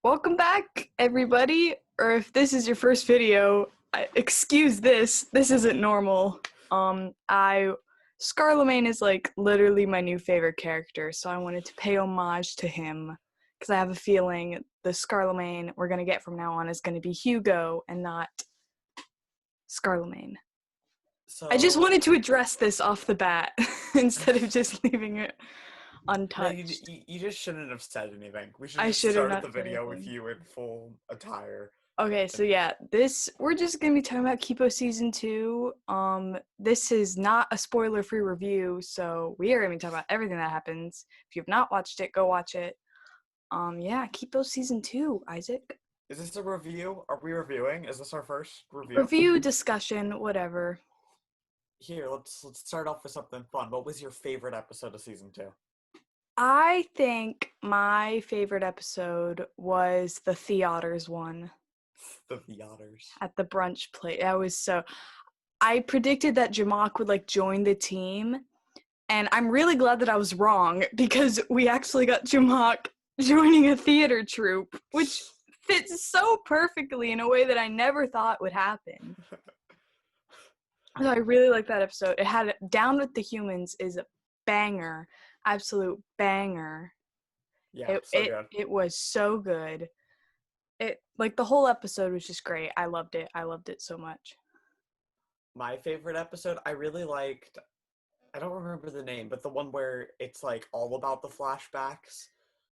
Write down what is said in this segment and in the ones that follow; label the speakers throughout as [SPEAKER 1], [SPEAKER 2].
[SPEAKER 1] Welcome back, everybody. Or if this is your first video, excuse this. This isn't normal. Scarlemagne is like literally my new favorite character, so I wanted to pay homage to him because I have a feeling the Scarlemagne we're gonna get from now on is gonna be Hugo and not Scarlemagne.
[SPEAKER 2] So
[SPEAKER 1] I just wanted to address this off the bat instead of just leaving it
[SPEAKER 2] no,
[SPEAKER 1] untouched.
[SPEAKER 2] you just shouldn't have said anything. We should
[SPEAKER 1] I
[SPEAKER 2] have just
[SPEAKER 1] should have
[SPEAKER 2] started
[SPEAKER 1] not
[SPEAKER 2] the
[SPEAKER 1] said
[SPEAKER 2] video with
[SPEAKER 1] anything.
[SPEAKER 2] you in full attire.
[SPEAKER 1] Okay, so yeah, we're just gonna be talking about Kipo season 2. This is not a spoiler-free review, so we are gonna be talking about everything that happens. If you've not watched it, go watch it. Yeah, Kipo season 2, Isaac.
[SPEAKER 2] Is this a review? Are we reviewing? Is this our first review?
[SPEAKER 1] Review, discussion, whatever.
[SPEAKER 2] Here, let's start off with something fun. What was your favorite episode of season 2?
[SPEAKER 1] I think my favorite episode was the Theaters one
[SPEAKER 2] The Otters.
[SPEAKER 1] at the brunch plate. I predicted that Jamak would join the team. And I'm really glad that I was wrong because we actually got Jamak joining a theater troupe, which fits so perfectly in a way that I never thought would happen. So I really like that episode. It had Down with the Humans is a banger, absolute banger.
[SPEAKER 2] Yeah, so good.
[SPEAKER 1] It was so good. The whole episode was just great. I loved it. I loved it so much.
[SPEAKER 2] My favorite episode, I really liked, I don't remember the name, but the one where it's all about the flashbacks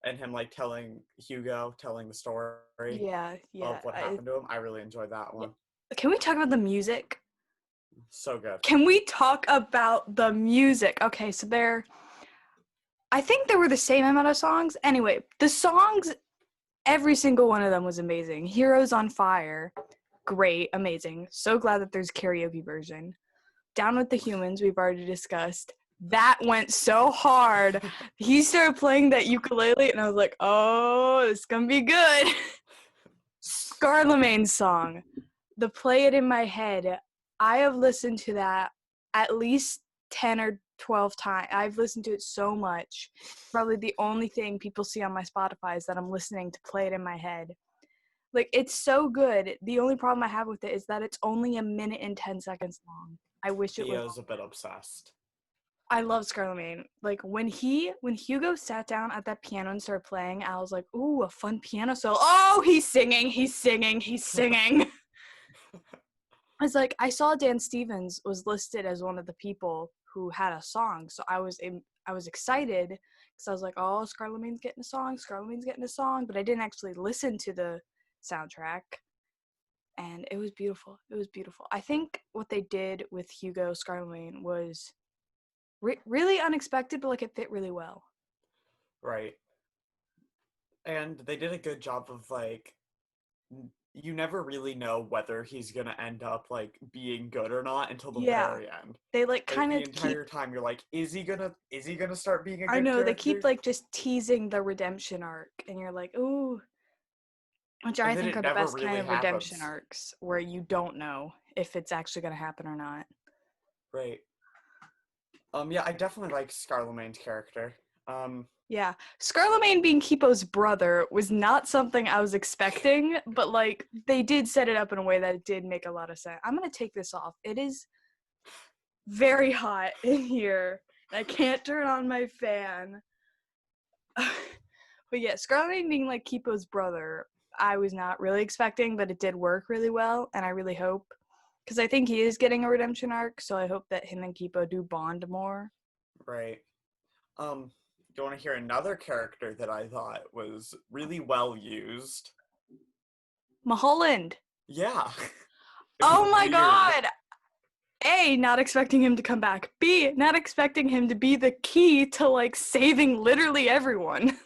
[SPEAKER 2] and him telling the story
[SPEAKER 1] Yeah.
[SPEAKER 2] of what happened to him. I really enjoyed that one.
[SPEAKER 1] Can we talk about the music?
[SPEAKER 2] So good.
[SPEAKER 1] Can we talk about the music? Okay, so I think there were the same amount of songs. Anyway, the songs, every single one of them was amazing. Heroes on Fire, great, amazing. So glad that there's a karaoke version. Down with the Humans, we've already discussed. That went so hard. He started playing that ukulele, and I was like, oh, this is gonna be good. Scarlemagne's song, the Play It In My Head, I have listened to that at least 10 or 12 times. I've listened to it so much. Probably the only thing people see on my Spotify is that I'm listening to Play It In My Head. It's so good. The only problem I have with it is that it's only 1 minute and 10 seconds long. I wish it was.
[SPEAKER 2] Theo's a bit obsessed.
[SPEAKER 1] I love Scarlemagne. When Hugo sat down at that piano and started playing, I was like, ooh, a fun piano solo. Oh, he's singing. I saw Dan Stevens was listed as one of the people who had a song, so I was excited because I was like, oh, Scarlemagne's getting a song, but I didn't actually listen to the soundtrack, and it was beautiful. I think what they did with Hugo Scarlemagne was really unexpected, but it fit really well.
[SPEAKER 2] Right. And they did a good job of you never really know whether he's gonna end up being good or not until the very end.
[SPEAKER 1] They kind of
[SPEAKER 2] the entire time you're like, is he gonna start being a good
[SPEAKER 1] I know,
[SPEAKER 2] character?
[SPEAKER 1] they keep just teasing the redemption arc, and you're like, ooh. Which I think are the best kind of redemption arcs, where you don't know if it's actually gonna happen or not.
[SPEAKER 2] Right. Yeah, I definitely like Scarlemagne's character.
[SPEAKER 1] Yeah, Scarlemagne being Kipo's brother was not something I was expecting, but they did set it up in a way that it did make a lot of sense. I'm gonna take this off. It is very hot in here. I can't turn on my fan. But yeah, Scarlemagne being Kipo's brother, I was not really expecting, but it did work really well, and I really hope, because I think he is getting a redemption arc, so I hope that him and Kipo do bond more.
[SPEAKER 2] Right. Do you want to hear another character that I thought was really well used?
[SPEAKER 1] Mulholland.
[SPEAKER 2] Yeah.
[SPEAKER 1] Oh my god! A, not expecting him to come back. B, not expecting him to be the key to saving literally everyone.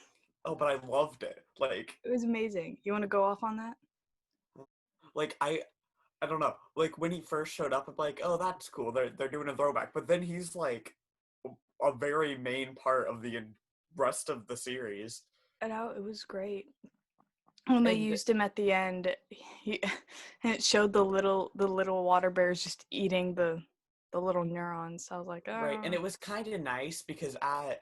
[SPEAKER 2] Oh, but I loved it.
[SPEAKER 1] It was amazing. You want to go off on that?
[SPEAKER 2] I don't know. When he first showed up, I'm like, oh, that's cool. They're doing a throwback. But then he's a very main part of the rest of the series.
[SPEAKER 1] I know, it was great. When they used him at the end, and it showed the little water bears just eating the the little neurons. I was like,
[SPEAKER 2] Right, and
[SPEAKER 1] oh.
[SPEAKER 2] it was kind of nice because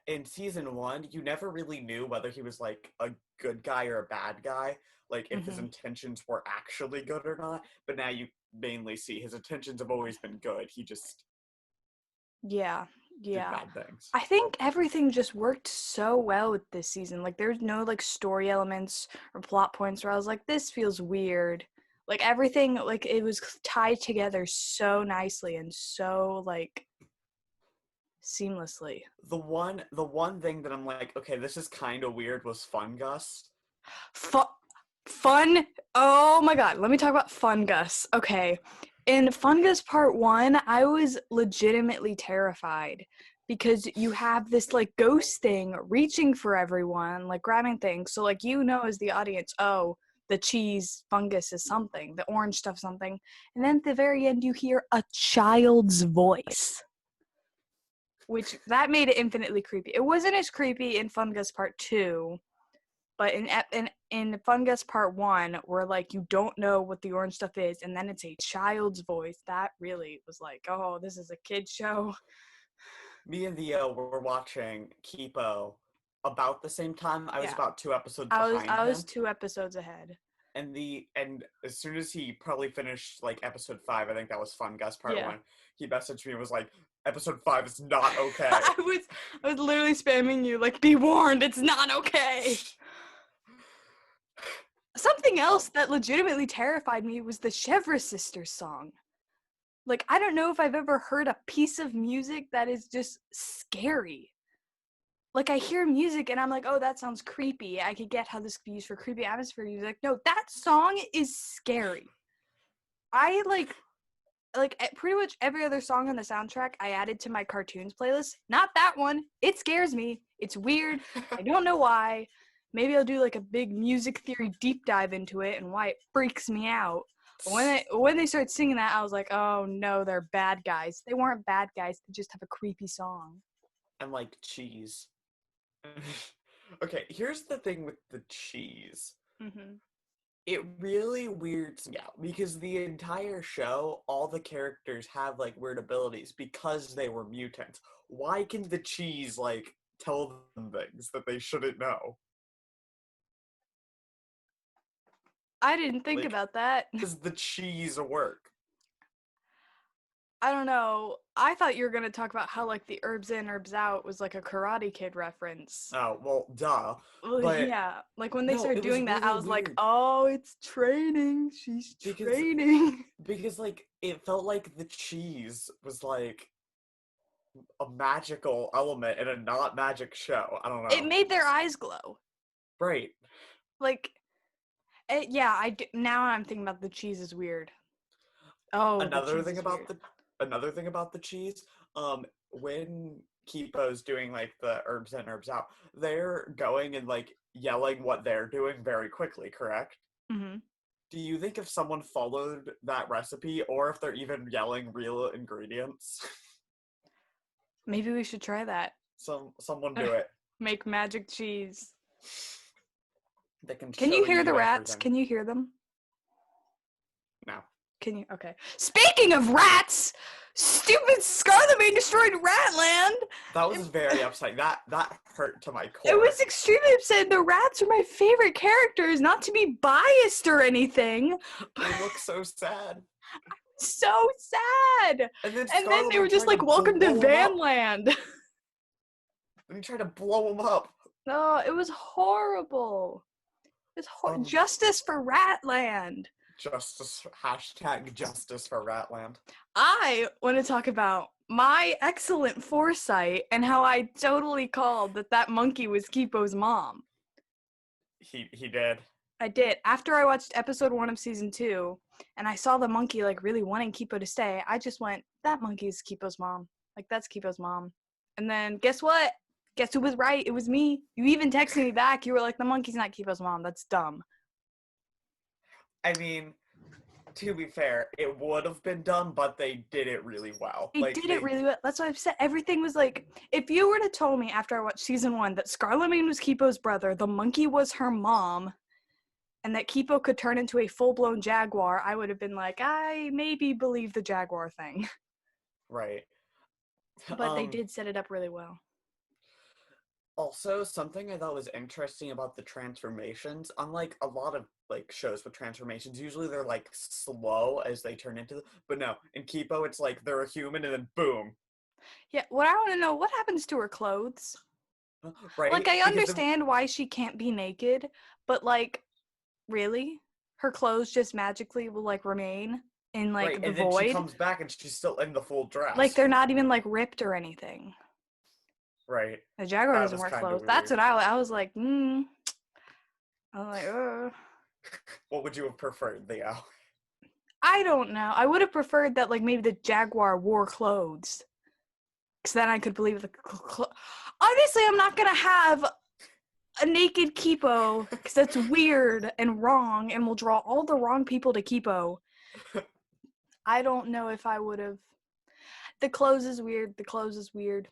[SPEAKER 2] in season 1, you never really knew whether he was like a good guy or a bad guy, like if his
[SPEAKER 1] Hmm.
[SPEAKER 2] intentions were actually good or not. But now you mainly see his intentions have always been good. He just
[SPEAKER 1] Yeah,
[SPEAKER 2] did
[SPEAKER 1] yeah.
[SPEAKER 2] bad things.
[SPEAKER 1] I think everything just worked so well with this season. Like, there's no, like, story elements or plot points where I was like, this feels weird. Like, everything, like, it was tied together so nicely and so, like, seamlessly.
[SPEAKER 2] The one thing that I'm like, okay, this is kind of weird was Fungus.
[SPEAKER 1] Fun. Oh my god, let me talk about Fungus. Okay. In Fungus Part 1, I was legitimately terrified because you have this like ghost thing reaching for everyone, like grabbing things. So like as the audience, oh, the cheese fungus is something, the orange stuff something. And then at the very end you hear a child's voice. Which that made it infinitely creepy. It wasn't as creepy in Fungus Part 2, but in Fungus Part 1, where like you don't know what the orange stuff is, and then it's a child's voice, that really was like, oh, this is a kid's show.
[SPEAKER 2] Me and Theo were watching Kipo about the same time. I was
[SPEAKER 1] Yeah,
[SPEAKER 2] about 2 episodes
[SPEAKER 1] I was
[SPEAKER 2] behind
[SPEAKER 1] I was
[SPEAKER 2] him.
[SPEAKER 1] 2 episodes ahead.
[SPEAKER 2] And as soon as he probably finished like episode 5, I think that was Fungus Part
[SPEAKER 1] Yeah.
[SPEAKER 2] 1, he messaged me and was like, episode 5 is not okay.
[SPEAKER 1] I was literally spamming you like, be warned, it's not okay. Something else
[SPEAKER 2] um,
[SPEAKER 1] that legitimately terrified me was the Chevre Sisters song. Like, I don't know if I've ever heard a piece of music that is just scary. Like, I hear music and I'm like, oh, that sounds creepy. I could get how this could be used for creepy atmosphere music. No, that song is scary. I pretty much every other song on the soundtrack I added to my cartoons playlist. Not that one. It scares me. It's weird. I don't know why. Maybe I'll do like a big music theory deep dive into it and why it freaks me out. But when they started singing that, I was like, oh no, they're bad guys. They weren't bad guys. They just have a creepy song.
[SPEAKER 2] and like cheese. Okay, here's the thing with the cheese.
[SPEAKER 1] Hmm.
[SPEAKER 2] It really weirds me out because the entire show, all the characters have like weird abilities because they were mutants. Why can the cheese like tell them things that they shouldn't know?
[SPEAKER 1] I didn't think
[SPEAKER 2] Like,
[SPEAKER 1] about that.
[SPEAKER 2] does the cheese work?
[SPEAKER 1] I don't know. I thought you were gonna talk about how like the herbs in, herbs out was like a Karate Kid reference.
[SPEAKER 2] Oh, well, duh.
[SPEAKER 1] Well,
[SPEAKER 2] But
[SPEAKER 1] yeah. Like when they
[SPEAKER 2] no,
[SPEAKER 1] started
[SPEAKER 2] it was
[SPEAKER 1] doing that, I
[SPEAKER 2] really
[SPEAKER 1] was like,
[SPEAKER 2] weird
[SPEAKER 1] oh, it's training. She's
[SPEAKER 2] because
[SPEAKER 1] training.
[SPEAKER 2] like it felt like the cheese was like a magical element in a not magic show. I don't
[SPEAKER 1] It
[SPEAKER 2] know.
[SPEAKER 1] made their eyes glow.
[SPEAKER 2] Right.
[SPEAKER 1] Like, yeah. Now I'm thinking about the cheese is weird. Oh, the
[SPEAKER 2] Another
[SPEAKER 1] cheese
[SPEAKER 2] thing
[SPEAKER 1] is
[SPEAKER 2] about
[SPEAKER 1] weird.
[SPEAKER 2] the cheese, when Kipo's doing like the herbs in, herbs out, they're going and like yelling what they're doing very quickly, correct?
[SPEAKER 1] Hmm.
[SPEAKER 2] Do you think if someone followed that recipe or if they're even yelling real ingredients?
[SPEAKER 1] Maybe we should try that.
[SPEAKER 2] Someone do it.
[SPEAKER 1] Make magic cheese.
[SPEAKER 2] They can
[SPEAKER 1] Can you
[SPEAKER 2] show
[SPEAKER 1] hear the
[SPEAKER 2] you
[SPEAKER 1] rats?
[SPEAKER 2] everything.
[SPEAKER 1] Can you hear them?
[SPEAKER 2] No.
[SPEAKER 1] Can you? Okay. Speaking of rats, stupid Scarlet Maid destroyed Ratland.
[SPEAKER 2] That was very upsetting. That hurt to my
[SPEAKER 1] It
[SPEAKER 2] core.
[SPEAKER 1] was extremely upsetting. The rats are my favorite characters, not to be biased or anything.
[SPEAKER 2] They look so sad.
[SPEAKER 1] So sad.
[SPEAKER 2] And then
[SPEAKER 1] And then
[SPEAKER 2] Scarlet
[SPEAKER 1] they were
[SPEAKER 2] Maid
[SPEAKER 1] just
[SPEAKER 2] tried to
[SPEAKER 1] like, welcome to
[SPEAKER 2] blow him up.
[SPEAKER 1] Vanland.
[SPEAKER 2] And he tried to blow him up.
[SPEAKER 1] No, it was horrible.
[SPEAKER 2] Um,
[SPEAKER 1] Justice for Ratland.
[SPEAKER 2] Justice, hashtag justice for Ratland.
[SPEAKER 1] I want to talk about my excellent foresight and how I totally called that monkey was Kipo's mom.
[SPEAKER 2] He did.
[SPEAKER 1] I did. After I watched episode 1 of season 2, and I saw the monkey like really wanting Kipo to stay, I just went, that monkey's Kipo's mom. Like, that's Kipo's mom. And then guess what? Guess who was right? It was me. You even texted me back. You were like, the monkey's not Kipo's mom. That's dumb.
[SPEAKER 2] I mean, to be fair, it would have been dumb, but they did it really well.
[SPEAKER 1] They
[SPEAKER 2] Like
[SPEAKER 1] did it really well. That's what I've said. Everything was like, if you were to tell me after I watched season 1 that Scarlet Maid was Kipo's brother, the monkey was her mom, and that Kipo could turn into a full-blown jaguar, I would have been like, I maybe believe the jaguar thing.
[SPEAKER 2] Right.
[SPEAKER 1] But they did set it up really well.
[SPEAKER 2] Also, something I thought was interesting about the transformations, unlike a lot of like shows with transformations, usually they're like slow as they turn into but no, in Kipo it's like they're a human and then boom.
[SPEAKER 1] Yeah, what I want to know, what happens to her clothes? Like,
[SPEAKER 2] Right?
[SPEAKER 1] I
[SPEAKER 2] Because the
[SPEAKER 1] understand why she can't be naked, but like, really? Her clothes just magically will like remain in
[SPEAKER 2] right,
[SPEAKER 1] like the
[SPEAKER 2] and then she
[SPEAKER 1] void?
[SPEAKER 2] comes back and she's still in the full
[SPEAKER 1] Like
[SPEAKER 2] dress.
[SPEAKER 1] they're not even like ripped or anything.
[SPEAKER 2] Right.
[SPEAKER 1] The Jaguar
[SPEAKER 2] That
[SPEAKER 1] doesn't
[SPEAKER 2] was
[SPEAKER 1] wear
[SPEAKER 2] kind of
[SPEAKER 1] clothes. That's
[SPEAKER 2] weird.
[SPEAKER 1] what I was like, I was like,
[SPEAKER 2] What would you have preferred, Leo?
[SPEAKER 1] I don't know. I would have preferred that like maybe the Jaguar wore clothes. Because then I could believe obviously I'm not gonna have a naked Kipo because that's weird and wrong and will draw all the wrong people to Kipo. I don't know if I would have. The clothes is weird. The clothes is weird.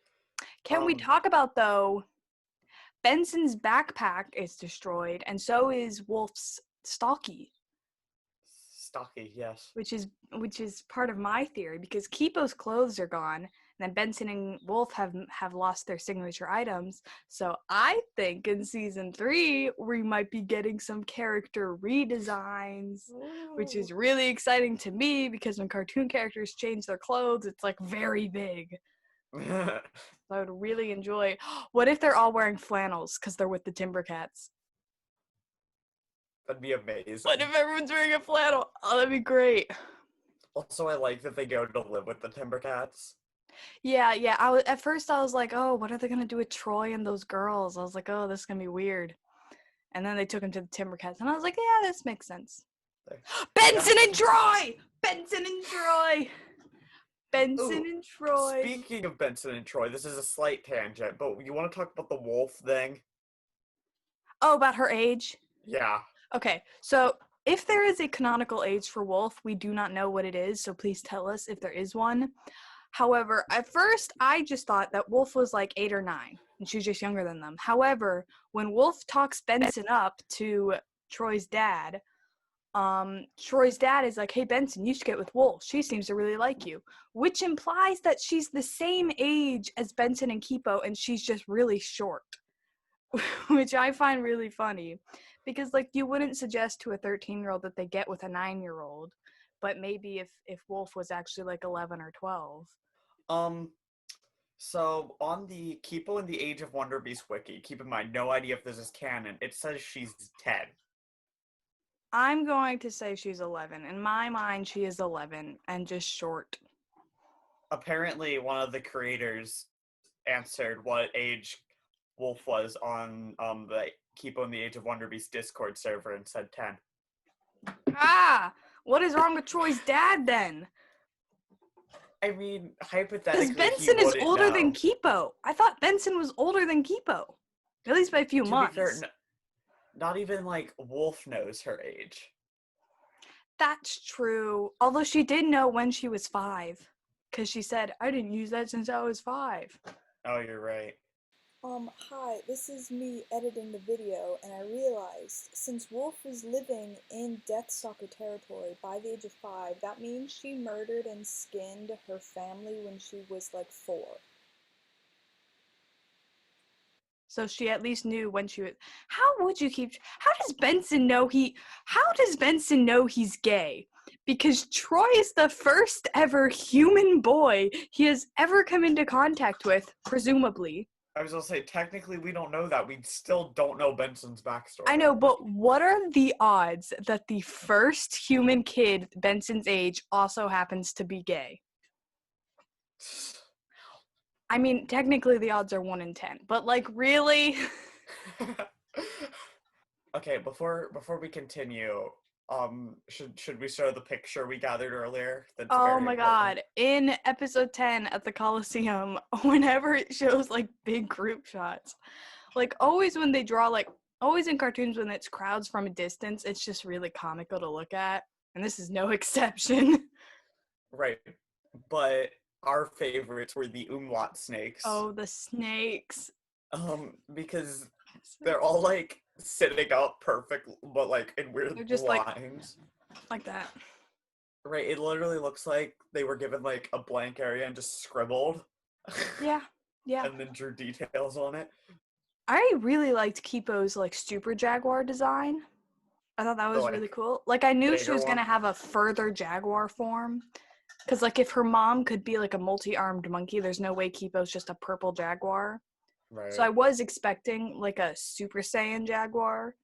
[SPEAKER 1] Can we
[SPEAKER 2] Um,
[SPEAKER 1] talk about though? Benson's backpack is destroyed, and so is Wolf's stocky,
[SPEAKER 2] stocky, yes.
[SPEAKER 1] which is part of my theory because Kipo's clothes are gone, and then Benson and Wolf have lost their signature items. So I think in season 3 we might be getting some character redesigns, which
[SPEAKER 2] Ooh.
[SPEAKER 1] is really exciting to me because when cartoon characters change their clothes, it's like very big. So I would really enjoy. What if they're all wearing flannels because they're with the Timbercats?
[SPEAKER 2] That'd be amazing.
[SPEAKER 1] What if everyone's wearing a flannel? Oh, that'd be great.
[SPEAKER 2] Also, I like that they go to live with the Timbercats.
[SPEAKER 1] Yeah. At first, I was like, oh, what are they gonna do with Troy and those girls? I was like, oh, this is gonna be weird. And then they took him to the Timbercats, and I was like, yeah, this makes sense.
[SPEAKER 2] Yeah.
[SPEAKER 1] Benson and Troy. Benson and Troy. Benson
[SPEAKER 2] Ooh,
[SPEAKER 1] and Troy.
[SPEAKER 2] speaking of Benson and Troy, this is a slight tangent, but you want to talk about the wolf thing?
[SPEAKER 1] Oh, about her age.
[SPEAKER 2] Yeah.
[SPEAKER 1] Okay, so if there is a canonical age for Wolf, we do not know what it is, so please tell us if there is one. However, at first, I just thought that Wolf was like 8 or 9, and she was just younger than them. However, when Wolf talks Benson up to Troy's dad, Troy's dad is like, hey, Benson, you should get with Wolf. She seems to really like you, which implies that she's the same age as Benson and Kipo, and she's just really short, which I find really funny. Because, like, you wouldn't suggest to a 13-year-old that they get with a 9-year-old, but maybe if Wolf was actually like 11 or 12.
[SPEAKER 2] Um, so on the Kipo and the Age of Wonderbeasts wiki, keep in mind, no idea if this is canon, it says she's 10.
[SPEAKER 1] I'm going to say she's 11. In my mind, she is 11 and just short.
[SPEAKER 2] Apparently, one of the creators answered what age Wolf was on the Kipo and the Age of Wonderbeasts Discord server and said 10.
[SPEAKER 1] Ah! What is wrong with Troy's dad then?
[SPEAKER 2] I mean,
[SPEAKER 1] Because
[SPEAKER 2] hypothetically, he
[SPEAKER 1] Benson is
[SPEAKER 2] wouldn't
[SPEAKER 1] older than
[SPEAKER 2] know.
[SPEAKER 1] Kipo. I thought Benson was older than Kipo. At least by a few
[SPEAKER 2] To be fair,
[SPEAKER 1] months.
[SPEAKER 2] not even like Wolf knows her age.
[SPEAKER 1] That's true. Although she did know when she was 5. Because she said, I didn't use that since I was 5.
[SPEAKER 2] Oh, you're right.
[SPEAKER 3] Hi, this is me editing the video, and I realized since Wolf was living in Deathstalker territory by the age of 5, that means she murdered and skinned her family when she was like 4.
[SPEAKER 1] So she at least knew when she was. How does Benson know he's gay? Because Troy is the first ever human boy he has ever come into contact with, presumably.
[SPEAKER 2] I was gonna say, technically, we don't know that. We still don't know Benson's backstory.
[SPEAKER 1] I know, but what are the odds that the first human kid Benson's age also happens to be gay? I mean, technically the odds are 1 in 10, but like, really?
[SPEAKER 2] Okay, before we continue, should we show the picture we gathered earlier? That's
[SPEAKER 1] Oh
[SPEAKER 2] very
[SPEAKER 1] my
[SPEAKER 2] important.
[SPEAKER 1] god. In episode 10 at the Coliseum, whenever it shows like big group shots, like always when they draw always in cartoons when it's crowds from a distance, it's just really comical to look at. And this is no exception.
[SPEAKER 2] Right, but our favorites were the umlaut snakes.
[SPEAKER 1] Oh, the snakes.
[SPEAKER 2] Because they're all like sitting up perfect, but like in weird
[SPEAKER 1] They're just like
[SPEAKER 2] lines.
[SPEAKER 1] that.
[SPEAKER 2] Right, it literally looks like they were given, like, a blank area and just scribbled.
[SPEAKER 1] Yeah, yeah.
[SPEAKER 2] And then drew details on it.
[SPEAKER 1] I really liked Kipo's like Super Jaguar design. I thought that
[SPEAKER 2] The,
[SPEAKER 1] was really
[SPEAKER 2] like,
[SPEAKER 1] cool. Like I knew she
[SPEAKER 2] bigger
[SPEAKER 1] was
[SPEAKER 2] one.
[SPEAKER 1] gonna have a further jaguar form. Cause like if her mom could be like a multi-armed monkey, there's no way Kipo's just a purple jaguar. So I
[SPEAKER 2] Right.
[SPEAKER 1] was expecting like a Super Saiyan jaguar.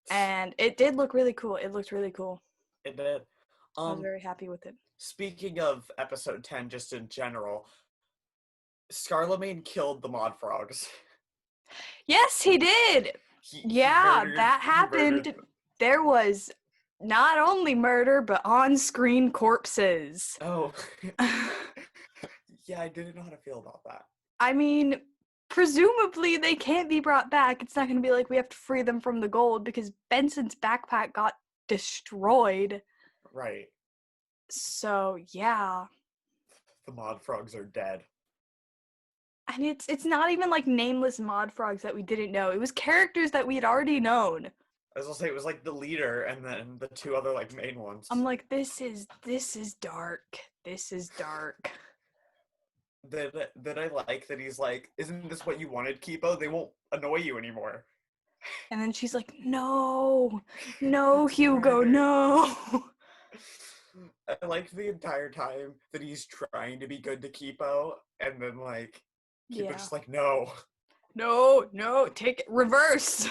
[SPEAKER 1] And it did look really cool. It looked really cool.
[SPEAKER 2] It did.
[SPEAKER 1] I was very happy with it.
[SPEAKER 2] Speaking of episode 10, just in general, Scarlamagne killed the Mod Frogs.
[SPEAKER 1] Yes, he did.
[SPEAKER 2] He
[SPEAKER 1] Yeah,
[SPEAKER 2] murdered.
[SPEAKER 1] that
[SPEAKER 2] He murdered.
[SPEAKER 1] happened. There was not only murder, but on-screen corpses.
[SPEAKER 2] Oh. Yeah, I didn't know how to feel about that.
[SPEAKER 1] I mean, presumably they can't be brought back. It's not going to be like we have to free them from the gold because Benson's backpack got destroyed.
[SPEAKER 2] Right.
[SPEAKER 1] So, yeah.
[SPEAKER 2] The Mod Frogs are dead.
[SPEAKER 1] And it's not even like nameless mod frogs that we didn't know. It was characters that we had already known.
[SPEAKER 2] As I'll say, it was like the leader and then the two other like main ones.
[SPEAKER 1] I'm like, this is dark. This is dark.
[SPEAKER 2] That I like that he's like, isn't this what you wanted, Kipo? They won't annoy you anymore.
[SPEAKER 1] And then she's like, no, Hugo, no.
[SPEAKER 2] I liked the entire time that he's trying to be good to Kipo, and then like Kipo's just like, no.
[SPEAKER 1] No, take it, reverse.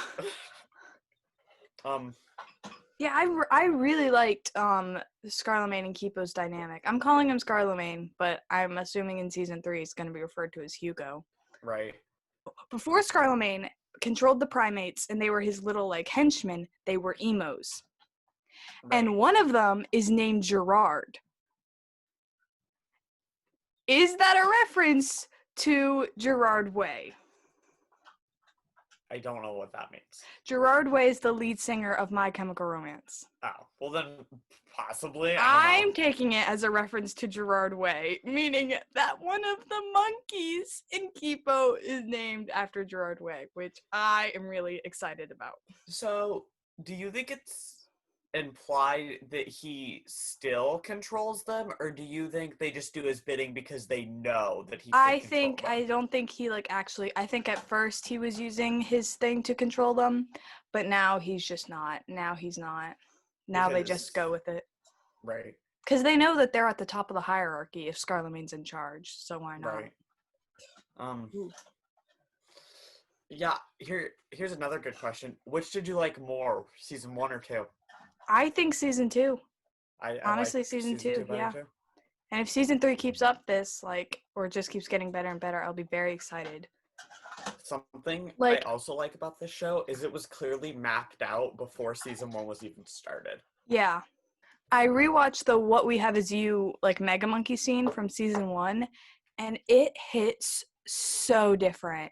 [SPEAKER 1] Yeah, I really liked Scarlamagne and Kipo's dynamic. I'm calling him Scarlamagne, but I'm assuming in season 3 it's going to be referred to as Hugo.
[SPEAKER 2] Right.
[SPEAKER 1] Before Scarlamagne controlled the primates and they were his little like henchmen, they were emos.
[SPEAKER 2] Right.
[SPEAKER 1] And one of them is named Gerard. Is that a reference to Gerard Way?
[SPEAKER 2] I don't know what that means.
[SPEAKER 1] Gerard Way is the lead singer of My Chemical Romance.
[SPEAKER 2] Oh, well then, possibly.
[SPEAKER 1] I'm taking it as a reference to Gerard Way, meaning that one of the monkeys in Kipo is named after Gerard Way, which I am really excited about.
[SPEAKER 2] So, do you think it's implied that he still controls them, or do you think they just do his bidding because they know that he can control them?
[SPEAKER 1] I don't think he like actually, I think at first he was using his thing to control them, but now he's just not. Now he's not. Now they just go with it.
[SPEAKER 2] Right.
[SPEAKER 1] Because they know that they're at the top of the hierarchy if Scarlamagne's in charge, so why not?
[SPEAKER 2] Right. Yeah, here's another good question. Which did you like more, season 1 or 2?
[SPEAKER 1] I think season 2.
[SPEAKER 2] I
[SPEAKER 1] Honestly,
[SPEAKER 2] like
[SPEAKER 1] season 2,
[SPEAKER 2] better
[SPEAKER 1] yeah.
[SPEAKER 2] too.
[SPEAKER 1] And if season 3 keeps up this, like, or just keeps getting better and better, I'll be very excited.
[SPEAKER 2] Something
[SPEAKER 1] Like,
[SPEAKER 2] I also like about this show is it was clearly mapped out before season 1 was even started.
[SPEAKER 1] Yeah. I rewatched the What We Have Is You, like, Mega Monkey scene from season 1, and it hits so different.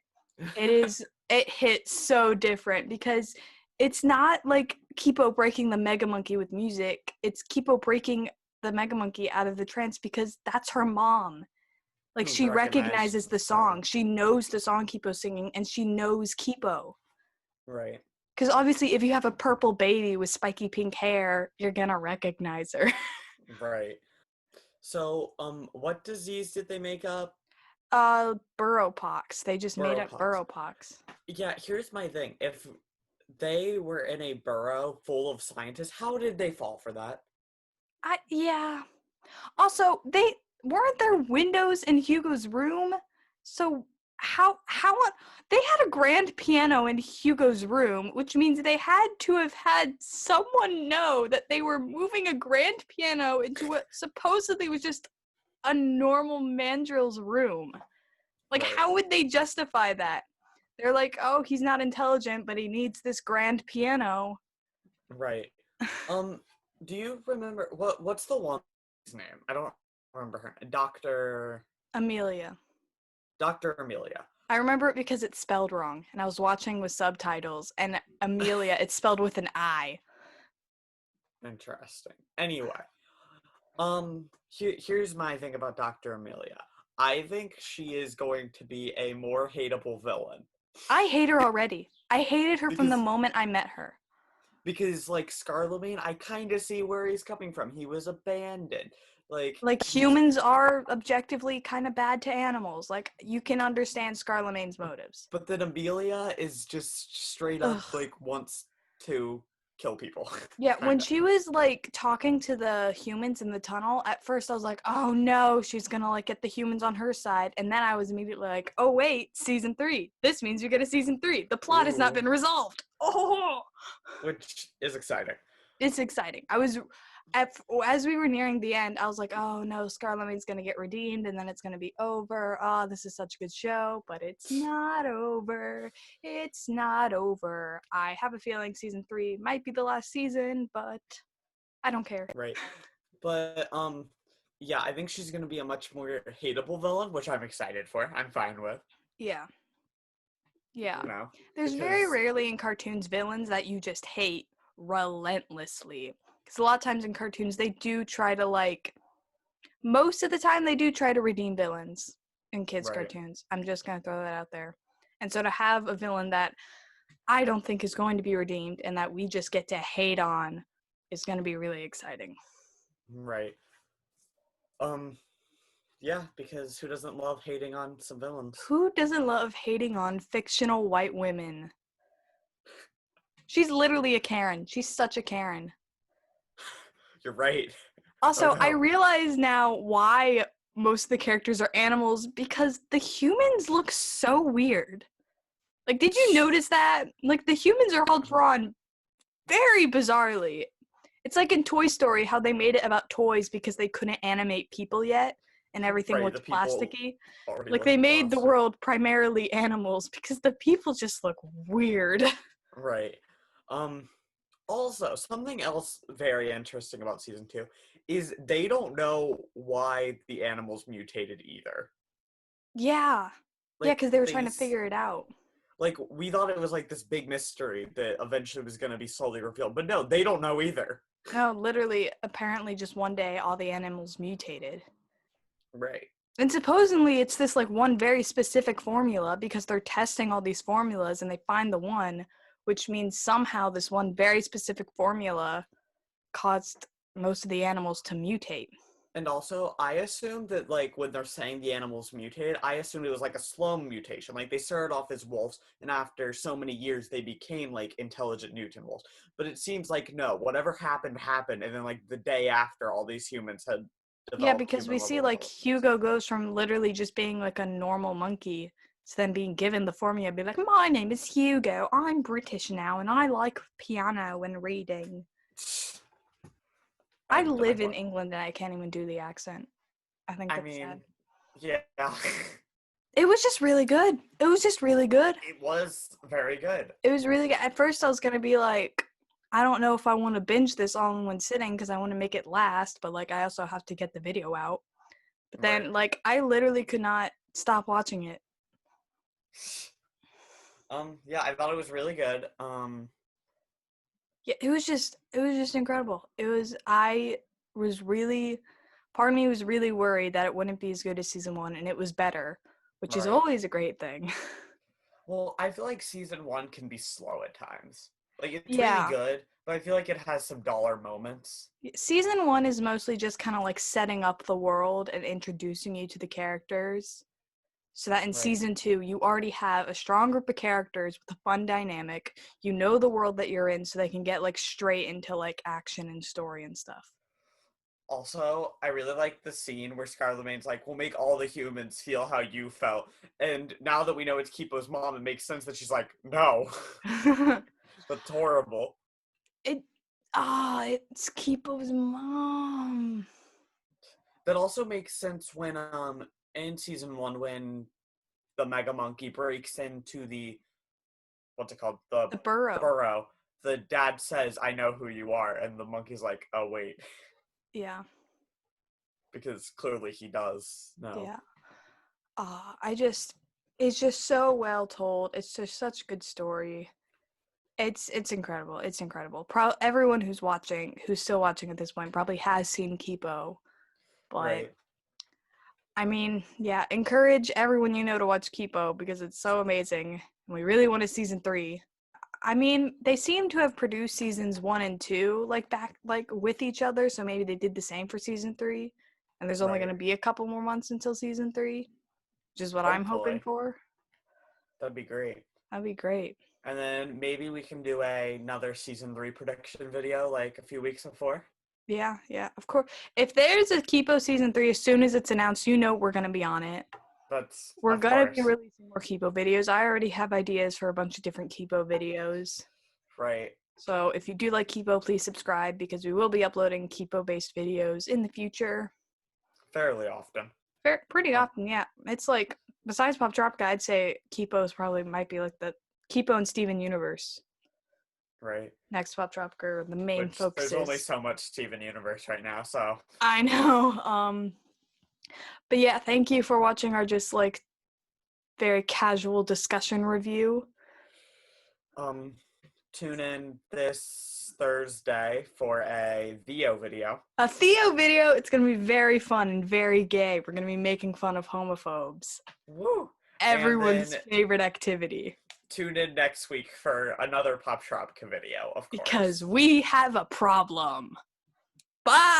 [SPEAKER 1] It hits so different because it's not like Kipo breaking the Mega Monkey with music. It's Kipo breaking the Mega Monkey out of the trance because that's her mom. Like, she recognizes the song. She knows the song Kipo's singing, and she knows Kipo.
[SPEAKER 2] Right.
[SPEAKER 1] Because obviously, if you have a purple baby with spiky pink hair, you're gonna recognize her.
[SPEAKER 2] Right. So, what disease did they make up?
[SPEAKER 1] Burrow pox. They just made up burrow pox.
[SPEAKER 2] Yeah, here's my thing. If they were in a burrow full of scientists, how did they fall for that?
[SPEAKER 1] Yeah. Also, they weren't there windows in Hugo's room, so how they had a grand piano in Hugo's room, which means they had to have had someone know that they were moving a grand piano into what supposedly was just a normal mandrill's room. Like,
[SPEAKER 2] Right.
[SPEAKER 1] How would they justify that? They're like, oh, he's not intelligent, but he needs this grand piano.
[SPEAKER 2] Right. Do you remember what's the one's name? I don't remember her. Dr.
[SPEAKER 1] Amelia.
[SPEAKER 2] Dr. Amelia.
[SPEAKER 1] I remember it because it's spelled wrong, and I was watching with subtitles, and Amelia, it's spelled with an I.
[SPEAKER 2] Interesting. Anyway, here's my thing about Dr. Amelia. I think she is going to be a more hateable villain.
[SPEAKER 1] I hate her already. I hated her from the moment I met her.
[SPEAKER 2] because like Scarlemagne, I kind of see where he's coming from. He was abandoned.
[SPEAKER 1] Like, humans are objectively kind of bad to animals. Like, you can understand Scarlemagne's motives.
[SPEAKER 2] But then Amelia is just straight up
[SPEAKER 1] Ugh.
[SPEAKER 2] like wants to kill people.
[SPEAKER 1] Yeah, when
[SPEAKER 2] Kinda.
[SPEAKER 1] she was, like, talking to the humans in the tunnel, at first I was like, oh no, she's gonna, like, get the humans on her side. And then I was immediately like, oh wait, season 3. This means you get a season 3. The plot has not
[SPEAKER 2] Ooh.
[SPEAKER 1] been resolved. Oh!
[SPEAKER 2] Which is exciting.
[SPEAKER 1] It's exciting. As we were nearing the end, I was like, oh no, Scarlemagne's gonna get redeemed and then it's gonna be over. Oh, this is such a good show, but it's not over. It's not over. I have a feeling season 3 might be the last season, but I don't care.
[SPEAKER 2] Right. But yeah, I think she's gonna be a much more hateable villain, which I'm excited for. I'm fine with.
[SPEAKER 1] Yeah. Yeah.
[SPEAKER 2] You know.
[SPEAKER 1] There's very
[SPEAKER 2] Because
[SPEAKER 1] rarely in cartoons villains that you just hate relentlessly. Because a lot of times in cartoons, they do try to, like, most of the time they do try to redeem villains in kids'
[SPEAKER 2] Right.
[SPEAKER 1] cartoons. I'm just going to throw that out there. And so to have a villain that I don't think is going to be redeemed and that we just get to hate on is going to be really exciting.
[SPEAKER 2] Right. Yeah, because who doesn't love hating on some villains?
[SPEAKER 1] Who doesn't love hating on fictional white women? She's literally a Karen. She's such a Karen.
[SPEAKER 2] You're right.
[SPEAKER 1] Also,
[SPEAKER 2] Oh, no.
[SPEAKER 1] I realize now why most of the characters are animals, because the humans look so weird. Like, did you notice that? Like, the humans are all drawn very bizarrely. It's like in Toy Story, how they made it about toys because they couldn't animate people yet, and everything
[SPEAKER 2] Right, the
[SPEAKER 1] looked
[SPEAKER 2] people
[SPEAKER 1] plasticky.
[SPEAKER 2] already
[SPEAKER 1] Like, they
[SPEAKER 2] look
[SPEAKER 1] made the
[SPEAKER 2] plastic.
[SPEAKER 1] world primarily animals because the people just look weird.
[SPEAKER 2] Right. Also, something else very interesting about season 2 is they don't know why the animals mutated either.
[SPEAKER 1] Yeah. Yeah,
[SPEAKER 2] Like
[SPEAKER 1] because they were trying to figure it out.
[SPEAKER 2] like we thought it was like this big mystery that eventually was going to be slowly revealed, but no, they don't know either.
[SPEAKER 1] No, literally, apparently just one day all the animals mutated.
[SPEAKER 2] Right.
[SPEAKER 1] And supposedly it's this, like, one very specific formula because they're testing all these formulas and they find the one, which means somehow this one very specific formula caused most of the animals to mutate.
[SPEAKER 2] And also, I assumed that, like, when they're saying the animals mutated, I assumed it was like a slow mutation. Like, they started off as wolves, and after so many years, they became, like, intelligent Newton wolves. But it seems like, no, whatever happened, happened, and then, like, the day after, all these humans had
[SPEAKER 1] Yeah,
[SPEAKER 2] developed
[SPEAKER 1] because we see,
[SPEAKER 2] human-level
[SPEAKER 1] like,
[SPEAKER 2] intelligence.
[SPEAKER 1] Hugo goes from literally just being, like, a normal monkey to then being given the formula, be like, my name is Hugo, I'm British now, and I like piano and reading. I live in England and I can't even do the accent. I think
[SPEAKER 2] I
[SPEAKER 1] that's sad.
[SPEAKER 2] mean, yeah,
[SPEAKER 1] It was just really good. It was just really good.
[SPEAKER 2] it was very good.
[SPEAKER 1] It was really good. At first I was going to be like, I don't know if I want to binge this all in one sitting because I want to make it last, but, like, I also have to get the video out. But then,
[SPEAKER 2] Right.
[SPEAKER 1] like, I literally could not stop watching it.
[SPEAKER 2] Yeah, I thought it was really good.
[SPEAKER 1] Yeah, it was just incredible. Part of me was really worried that it wouldn't be as good as season 1, and it was better, which is
[SPEAKER 2] Right.
[SPEAKER 1] always a great thing.
[SPEAKER 2] Well, I feel like season 1 can be slow at times. Like, it's really
[SPEAKER 1] Yeah.
[SPEAKER 2] good, but I feel like it has some dollar moments.
[SPEAKER 1] Season 1 is mostly just kind of like setting up the world and introducing you to the characters. So that in
[SPEAKER 2] Right.
[SPEAKER 1] season 2, you already have a strong group of characters with a fun dynamic. You know the world that you're in, so they can get, like, straight into, like, action and story and stuff.
[SPEAKER 2] Also, I really like the scene where Scarlemagne's like, we'll make all the humans feel how you felt. And now that we know it's Kipo's mom, it makes sense that she's like, no. That's horrible.
[SPEAKER 1] It's Kipo's mom.
[SPEAKER 2] That also makes sense when, in season 1, when the Mega Monkey breaks into the, what's it called? The
[SPEAKER 1] The burrow.
[SPEAKER 2] burrow. The dad says, I know who you are. And the monkey's like, oh, wait.
[SPEAKER 1] Yeah.
[SPEAKER 2] Because clearly he does know.
[SPEAKER 1] Yeah. It's just so well told. It's just such a good story. It's incredible. It's incredible. Everyone who's still watching at this point, probably has seen Kipo. But,
[SPEAKER 2] Right.
[SPEAKER 1] I mean, yeah, encourage everyone you know to watch Kipo because it's so amazing. And we really want a season 3. I mean, they seem to have produced seasons 1 and 2 like back like with each other, so maybe they did the same for season 3. And there's only
[SPEAKER 2] Right.
[SPEAKER 1] going to be a couple more months until season 3, which is what I'm hoping
[SPEAKER 2] Hopefully.
[SPEAKER 1] for.
[SPEAKER 2] That'd be great.
[SPEAKER 1] That'd be great.
[SPEAKER 2] And then maybe we can do another season 3 prediction video like a few weeks before.
[SPEAKER 1] Yeah, of course. If there's a Kipo season 3, as soon as it's announced, you know we're going to be on it. We're
[SPEAKER 2] Of
[SPEAKER 1] going to be
[SPEAKER 2] course.
[SPEAKER 1] releasing more Kipo videos. I already have ideas for a bunch of different Kipo videos.
[SPEAKER 2] Right.
[SPEAKER 1] So if you do like Kipo, please subscribe because we will be uploading Kipo-based videos in the future.
[SPEAKER 2] Fairly often.
[SPEAKER 1] Pretty often, yeah. It's like, besides Pop Tropica, I'd say Kipo's probably might be like the Kipo and Steven universe.
[SPEAKER 2] Right.
[SPEAKER 1] Next Pop Tropica are the main
[SPEAKER 2] Which
[SPEAKER 1] focuses.
[SPEAKER 2] there's only so much Steven Universe right now, so.
[SPEAKER 1] I know. But yeah, thank you for watching our just like very casual discussion review.
[SPEAKER 2] Tune in this Thursday for a Theo video.
[SPEAKER 1] A Theo video. It's gonna be very fun and very gay. We're gonna be making fun of homophobes.
[SPEAKER 2] Woo!
[SPEAKER 1] Everyone's favorite activity.
[SPEAKER 2] Tune in next week for another Pop Tropica video, of course.
[SPEAKER 1] Because we have a problem. Bye!